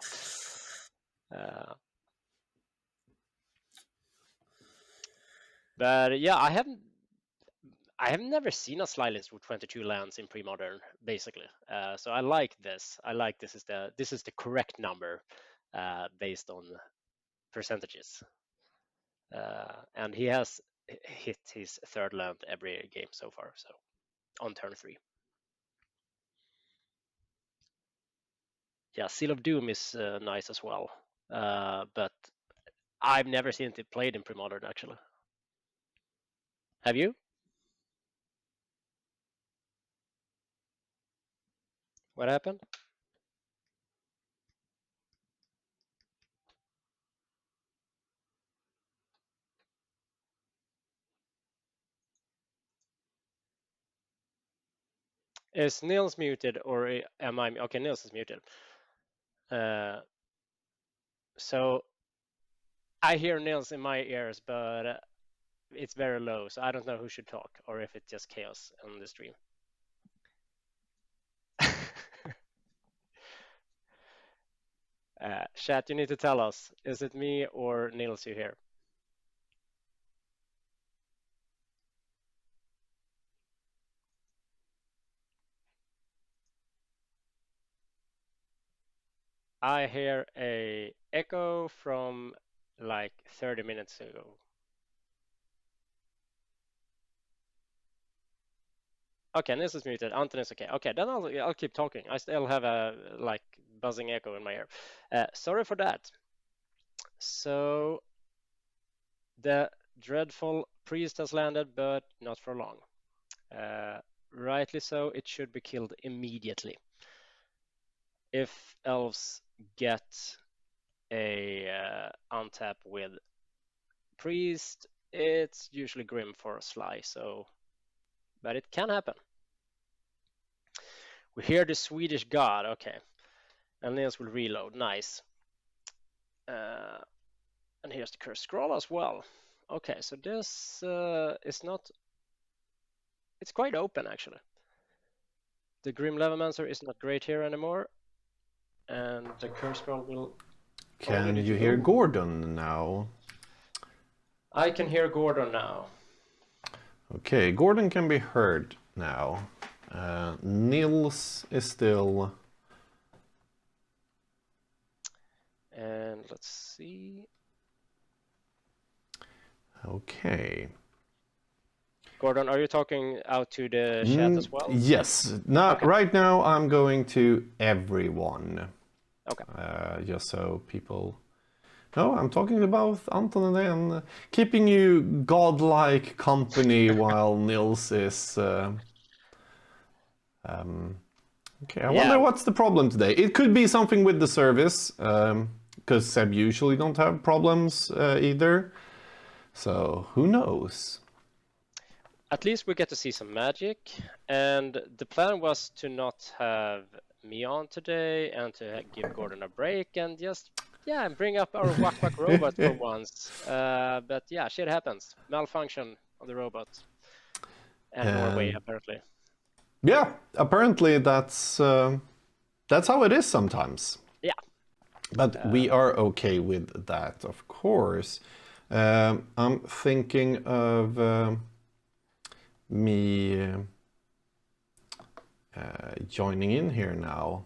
But yeah, I have never seen a Sly list with 22 lands in Premodern, basically. So I like this. I like this is the correct number based on percentages. And he has hit his 3rd land every game so far. So on turn 3. Yeah, Seal of Doom is nice as well. But I've never seen it played in Premodern, actually. Have you? What happened? Is Nils muted or am I? Okay, Nils is muted. So I hear Nils in my ears, but it's very low, so I don't know who should talk or if it's just chaos on the stream. Chat, you need to tell us, is it me or Nils you hear? I hear a echo from like 30 minutes ago. Okay, Nils is muted. Anton is okay. Okay, then I'll keep talking. I still have a like buzzing echo in my ear. Sorry for that. So the dreadful priest has landed, but not for long. Rightly so, it should be killed immediately. If elves get a untap with priest, it's usually grim for a sly, so but it can happen. We hear the Swedish god, okay. And Nils will reload, nice. And here's the curse scroll as well. Okay, so this is not, it's quite open actually. The Grim Levomancer is not great here anymore. And the curse scroll will...
Can you hear Gordon now?
I can hear Gordon now.
Okay, Gordon can be heard now. Nils is still...
And let's see.
Okay.
Gordon, are you talking out to the chat as well?
Yes. Now,
Okay.
Right now I'm going to everyone.
Okay.
Just so people... No, I'm talking about Anton and keeping you godlike company while Nils is... Okay, I wonder what's the problem today. It could be something with the service, because Seb usually don't have problems either. So who knows?
At least we get to see some magic, and the plan was to not have me on today and to give Gordon a break and just bring up our Wak-Wak robot for once. But yeah, shit happens. Malfunction on the robot. And Norway apparently.
Yeah, apparently that's how it is sometimes.
Yeah.
But we are okay with that, of course. I'm thinking of me joining in here now.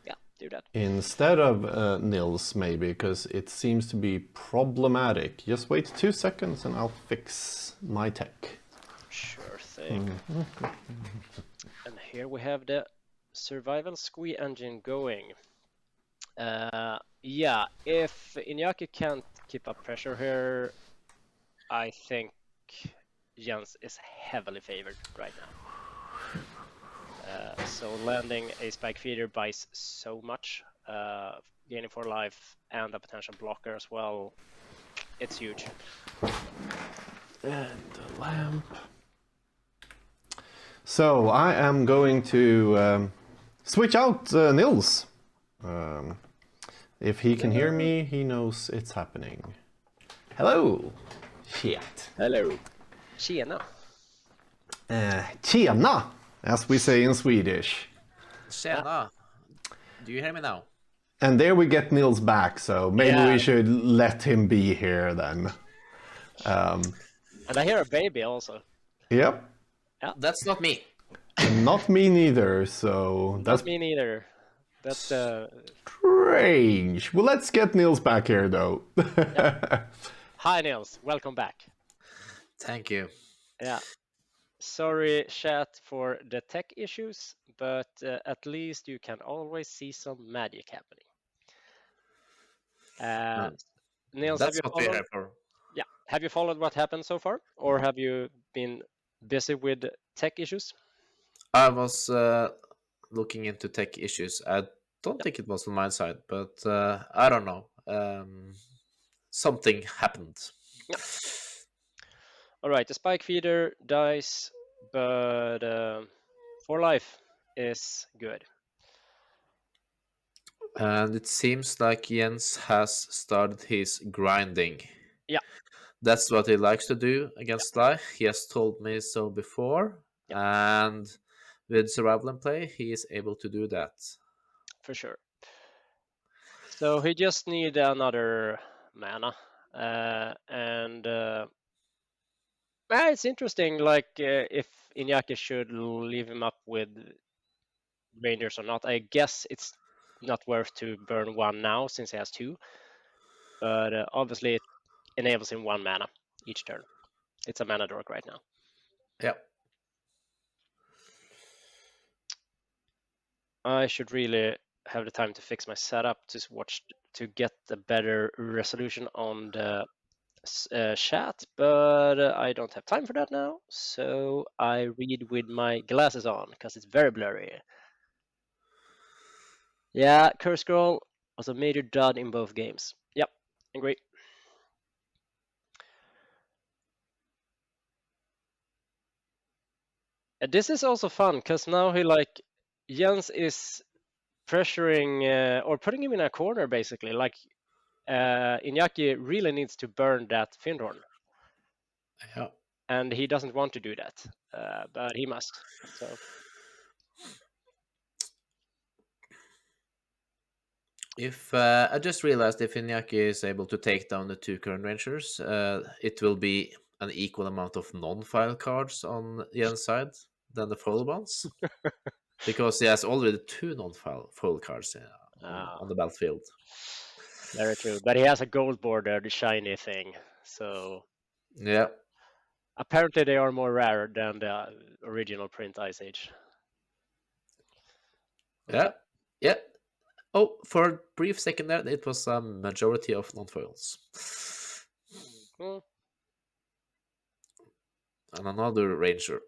Yeah, do that.
Instead of Nils, maybe, because it seems to be problematic. Just wait 2 seconds and I'll fix my tech.
Sure thing. And here we have the survival squee engine going. Yeah, if Iñaki can't keep up pressure here, I think Jens is heavily favored right now. So landing a spike feeder buys so much, gaining 4 life and a potential blocker as well. It's huge.
And the lamp. So I am going to switch out Nils. If he can hear me, he knows it's happening. Hello. Shit.
Hello. Tjena.
Tjena, as we say in Swedish.
Tjena. Do you hear me now?
And there we get Nils back, so maybe we should let him be here then.
And I hear a baby also.
Yep.
That's not me.
Not me neither, so that's
Not me neither. That's
strange. Well, let's get Nils back here though.
Hi Nils, welcome back.
Thank you.
Yeah. Sorry, chat, for the tech issues, but at least you can always see some magic happening. Nils,
That's
have you
what we're
followed?
here for.
Yeah. Have you followed what happened so far, or have you been busy with tech issues?
I was looking into tech issues. I don't think it was on my side, but I don't know. Something happened.
Yeah. All right, the spike feeder dies, but 4 life is good.
And it seems like Jens has started his grinding.
Yeah.
That's what he likes to do against Sly. He has told me so before.
Yeah.
And with survival and play, he is able to do that.
For sure. So he just need another mana. It's interesting, like if Iñaki should leave him up with Rangers or not. I guess it's not worth to burn one now since he has 2. But obviously it enables him 1 mana each turn. It's a mana dork right now.
Yeah.
I should really have the time to fix my setup to get a better resolution on the chat, but I don't have time for that now. So I read with my glasses on because it's very blurry. Yeah, Curse Scroll was a major dud in both games. Yep, agree. This is also fun because now Jens is pressuring or putting him in a corner basically. Like Iñaki really needs to burn that Findhorn.
Yeah.
And he doesn't want to do that, but he must. So.
If I just realized if Iñaki is able to take down the 2 current Rangers, it will be an equal amount of non-file cards on Jens' side than the foil ones. Because he has already 2 non-file foil cards on the battlefield.
Very true. But he has a gold border, the shiny thing. So
yeah.
Apparently they are more rare than the original print Ice Age.
Yeah. Yeah. Oh, for a brief second there, it was a majority of non-foils.
Mm.
And another Ranger.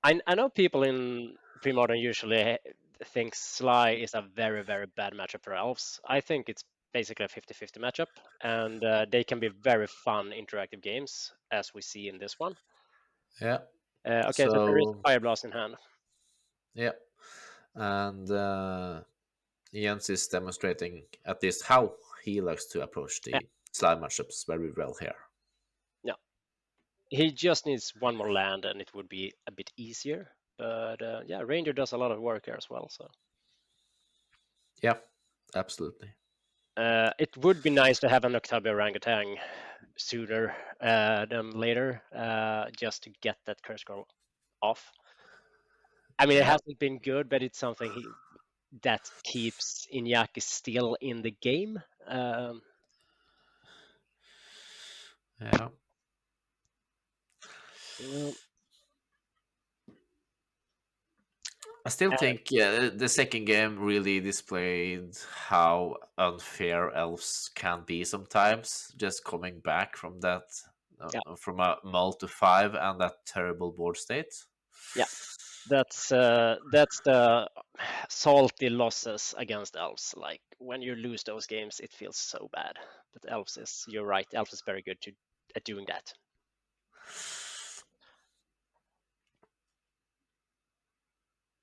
I know people in Premodern usually think Sly is a very, very bad matchup for Elves. I think it's basically a 50-50 matchup, and they can be very fun interactive games, as we see in this one.
Yeah.
Okay, so there is a Fire Blast in hand.
Yeah. And Jens is demonstrating at least how he likes to approach the Sly matchups very well here.
Yeah. He just needs 1 more land and it would be a bit easier. But yeah, Ranger does a lot of work here as well. So
yeah, absolutely.
It would be nice to have an Octavia Orangutan sooner than later, just to get that curse scroll off. I mean, it hasn't been good, but it's something that keeps Iñaki still in the game.
Yeah. I still think the second game really displayed how unfair elves can be sometimes. Just coming back from that, from a mull to 5 and that terrible board state.
Yeah, that's the salty losses against elves. Like when you lose those games, it feels so bad. But you're right, elves is very good at doing that.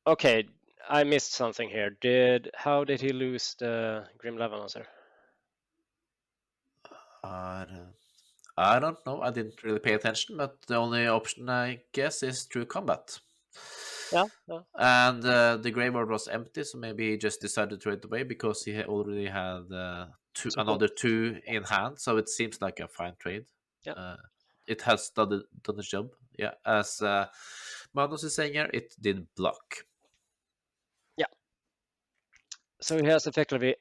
Okay, I missed something here. How did he lose the Grim Lavamancer?
I don't know. I didn't really pay attention, but the only option I guess is through combat.
Yeah.
And the graveyard was empty, so maybe he just decided to trade away because he already had another 2 in hand. So it seems like a fine trade.
Yeah.
It has done its job. Yeah, as Magnus is saying here, it did block.
Yeah. So he has effectively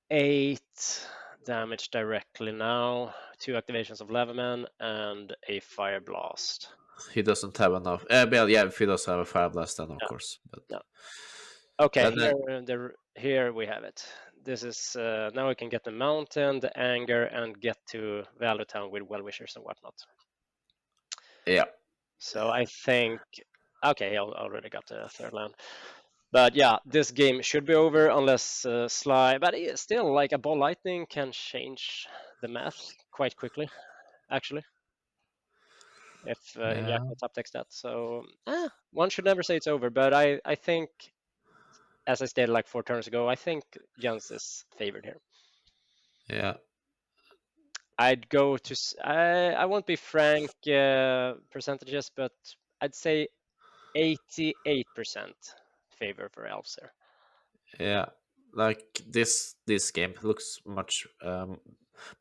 8 damage directly now, 2 activations of Leverman, and a Fire Blast.
He doesn't have enough. Well, yeah, if he does have a Fire Blast, then of course. But
no. Okay, here we have it. This is now we can get the Mountain, the Anger, and get to Value Town with Well-Wishers and whatnot.
Yeah.
So I think, okay, I already got the 3rd land. But yeah, this game should be over unless Sly, but still, like a Ball Lightning can change the math quite quickly, actually. if
Yeah.
Invitational top decks that. So one should never say it's over, but I think, as I stated like 4 turns ago, I think Jens is favored here.
Yeah.
I'd go to I won't be frank percentages, but I'd say 88% favor for elves here.
Yeah. Like this game looks much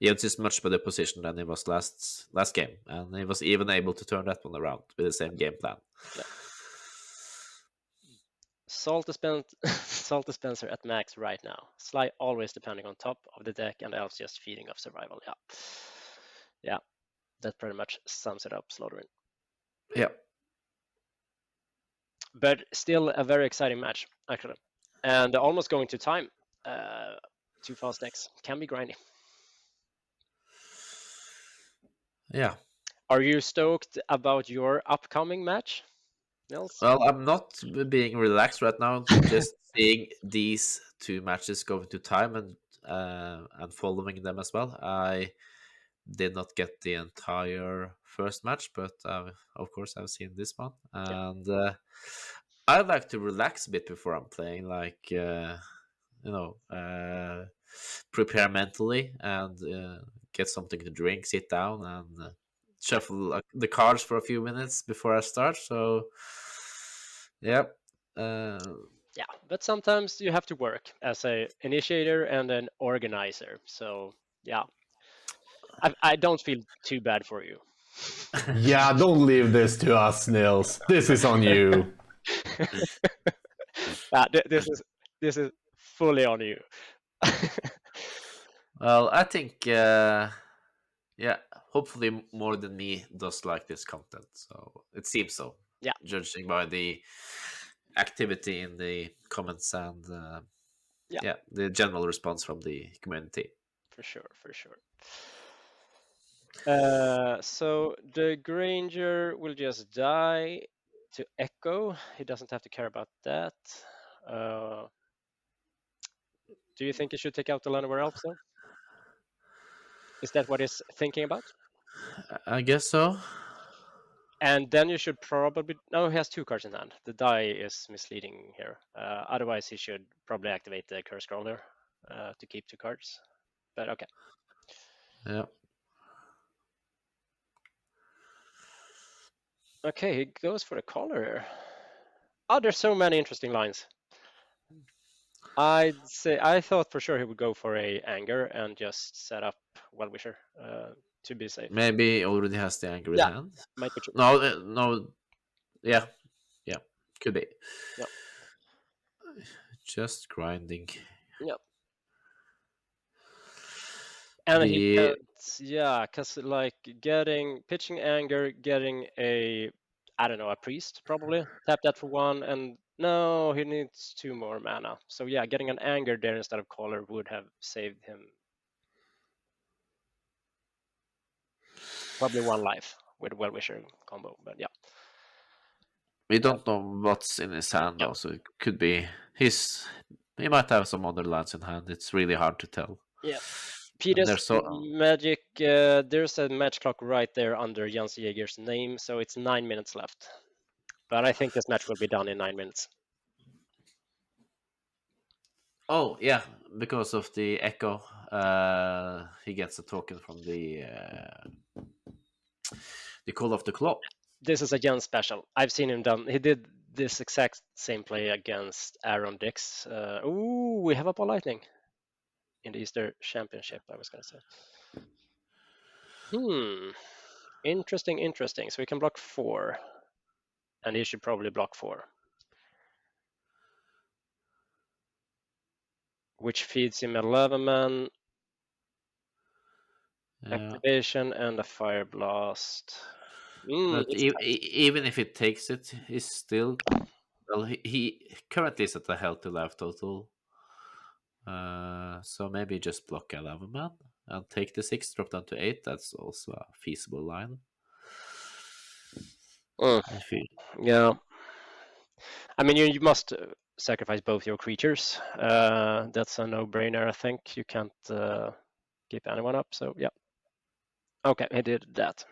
Jens is much better position than he was last game, and he was even able to turn that one around with the same game plan.
Yeah. Salt dispenser at max right now. Sly always depending on top of the deck, and elves just feeding off survival. Yeah, that pretty much sums it up, Slaughterine.
Yeah.
But still a very exciting match, actually, and almost going to time. 2 fast decks can be grindy.
Yeah.
Are you stoked about your upcoming match, Nils?
Well, I'm not being relaxed right now. Just seeing these 2 matches go into time and following them as well. I did not get the entire first match, but of course I've seen this one, and I like to relax a bit before I'm playing, like prepare mentally and get something to drink, sit down, and shuffle the cards for a few minutes before I start. So, yeah.
Yeah, but sometimes you have to work as an initiator and an organizer. So yeah, I don't feel too bad for you.
Yeah, don't leave this to us, Nils. This is on you.
This is fully on you.
Well, I think hopefully more than me does like this content. So it seems so.
Yeah.
Judging by the activity in the comments and the general response from the community.
For sure. So the Granger will just die to Echo. He doesn't have to care about that. Do you think he should take out the Llanowar Elves though? Is that what he's thinking about?
I guess so.
And then you should probably... No, he has 2 cards in hand. The die is misleading here. Otherwise, he should probably activate the Curse Scroller to keep 2 cards. But okay.
Yeah.
Okay, he goes for the collar here. Oh, there's so many interesting lines. I'd say I thought for sure he would go for a anger and just set up Well-Wisher to be safe.
Maybe he already has the anger in hand.
Might be true.
No. Yeah, could be.
Yeah.
Just grinding.
Yeah. And he can't, because like pitching anger, getting a priest probably, tap that for 1, and no, he needs 2 more mana. So yeah, getting an anger there instead of collar would have saved him probably 1 life with Well-Wisher combo, but yeah.
We don't know what's in his hand though, so it could be he might have some other lands in hand. It's really hard to tell.
Yeah. Peter's Magic, there's a match clock right there under Jens Jäger's name, so it's 9 minutes left. But I think this match will be done in 9 minutes.
Oh, yeah, because of the Echo, he gets a token from the Call of the Claw.
This is a Jens special. I've seen him done. He did this exact same play against Aaron Dix. We have a Ball Lightning in the Easter Championship, I was going to say. Interesting. So we can block 4. And he should probably block 4. Which feeds him 11-man. Activation and a Fire Blast.
But even if it takes it, he's still... Well, he currently is at a healthy life total. So maybe just block 11-man and take the 6, drop down to 8. That's also a feasible line.
Yeah. I mean, you must sacrifice both your creatures. That's a no-brainer, I think. You can't keep anyone up, so yeah. Okay, he did that.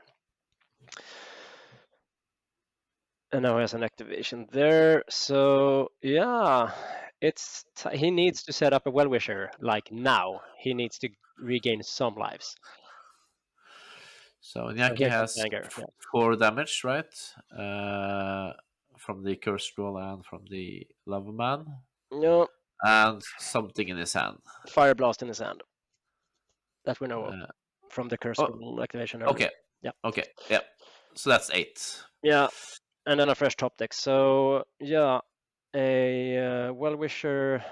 And now he has an activation there. So yeah, he needs to set up a well-wisher like now. He needs to regain some lives.
So
So
Iñaki
here comes
has
Anger. Yeah.
4 damage, right? From the curse roll and from the lava man,
No,
and something in his hand.
fire blast in his hand. That we know of
Uh,
from the curse
oh,
roll activation earlier.
okay.
Yeah.
Okay. Yeah. So that's 8.
Yeah, and then a fresh top deck. So yeah, a well-wisher.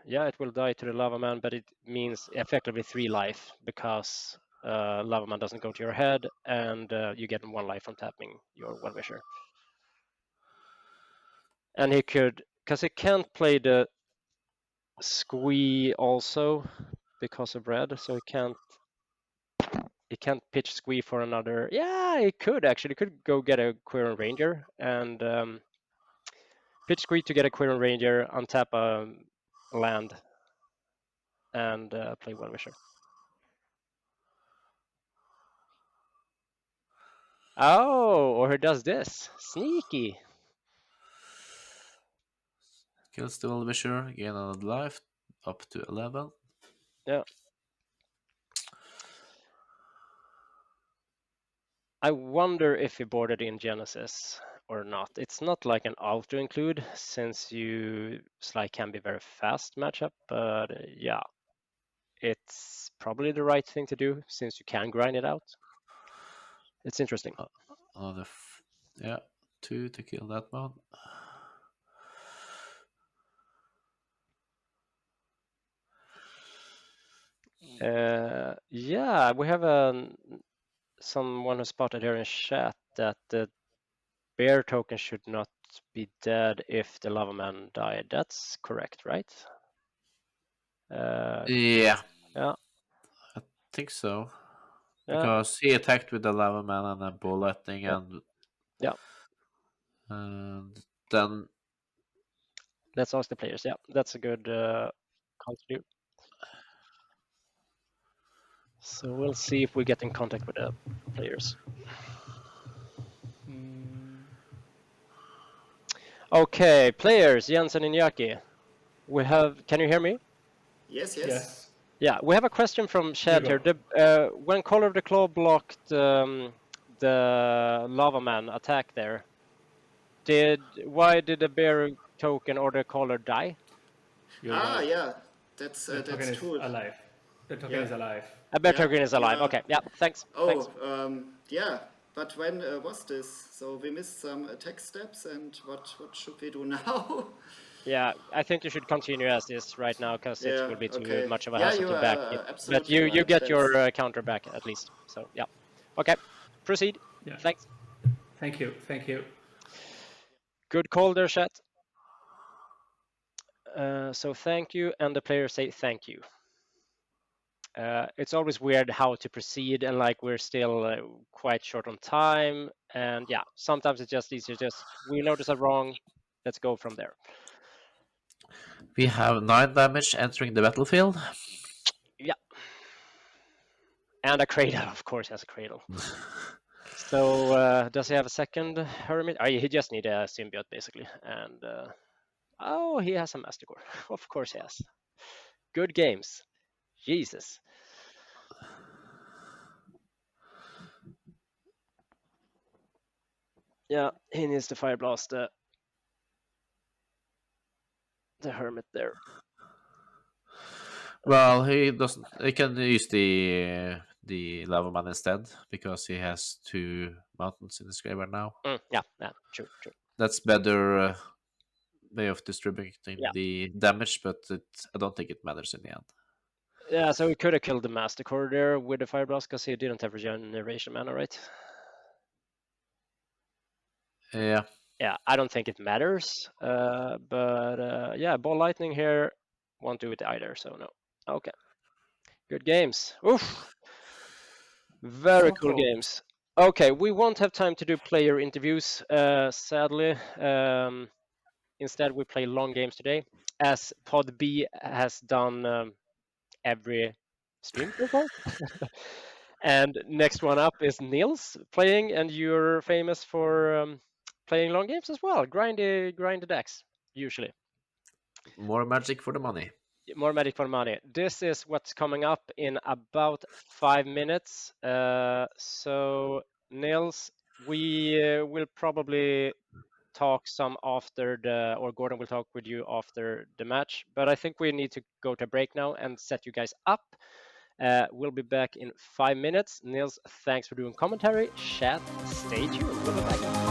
Yeah, it will die to the lava man, but it means effectively 3 life because lava man doesn't go to your head, and you get 1 life from tapping your well-wisher. And he could, because he can't play the squee also because of red, so he can't pitch squee for another. Yeah, he could actually go get a Quirion Ranger and pitch squee to get a Quirion Ranger, untap a land, and play Well Wisher. Oh, or he does this. Sneaky.
Kills the Well-Wisher, gain another life, up to 11.
Yeah. I wonder if he boarded in Genesis or not. It's not like an auto include since Sly can be very fast matchup, but yeah, it's probably the right thing to do since you can grind it out. It's interesting.
Another, 2 to kill that one.
Yeah, we have someone who spotted here in chat that the bear token should not be dead if the lava man died. That's correct, right?
Yeah.
Yeah.
I think so.
Yeah.
Because he attacked with the lava man and a ball lightning,
Yeah.
and
Yeah.
and then
Let's ask the players. Yeah, that's a good call to do. So we'll see if we get in contact with the players. Okay, players, Jensen and Yaki. Can you hear me?
Yes.
Yeah, we have a question from chat here. When Color of the Claw blocked the lava man attack there, why did the bear token or the color die?
Yeah, that's
The token is
true.
alive. The token is alive.
A bear
Yeah,
token is alive.
yeah.
Okay, yeah, thanks. Thanks.
Yeah, but when was this? So we missed some attack steps, and what should we do now?
Yeah, I think you should continue as is right now because it
Yeah,
will be too
okay.
much of a
Yeah,
hassle
you
to back
are
it. But
absolutely
you
right.
get
That's-
your counter back at least. So yeah. Okay, proceed.
Yeah.
Thanks.
Thank you. Thank you.
Good call there, chat. So thank you, and the players say thank you. It's always weird how to proceed, and like we're still quite short on time, and yeah, sometimes it's just easier. We notice a wrong, let's go from there.
we have 9 damage entering the battlefield.
Yeah, and a cradle, of course, has a cradle. So does he have a second hermit? He just need a symbiote basically, and oh, he has a mastercore. Of course he has. Good games. Jesus. Yeah, he needs to fire blast the hermit there.
Well, he doesn't. He can use the lava man instead because he has 2 mountains in his graveyard now.
Yeah, true.
That's better way of distributing
Yeah.
the damage, but I don't think it matters in the end.
Yeah, so he could have killed the mastercore there with the fire blast because he didn't have regeneration mana, right?
Yeah.
Yeah, I don't think it matters. But yeah, ball lightning here won't do it either, so no. Okay. Good games. Oof. Very cool games. Okay, we won't have time to do player interviews, sadly. Instead, we play long games today, as Pod B has done every stream so far. And next one up is Nils playing, and you're famous for playing long games as well. Grind the decks usually.
More magic for the money.
More magic for money. This is what's coming up in about 5 minutes. So Nils, we will probably talk some after or Gordon will talk with you after the match. But I think we need to go to break now and set you guys up. We'll be back in 5 minutes. Nils, thanks for doing commentary. Chat, stay tuned. We'll be back.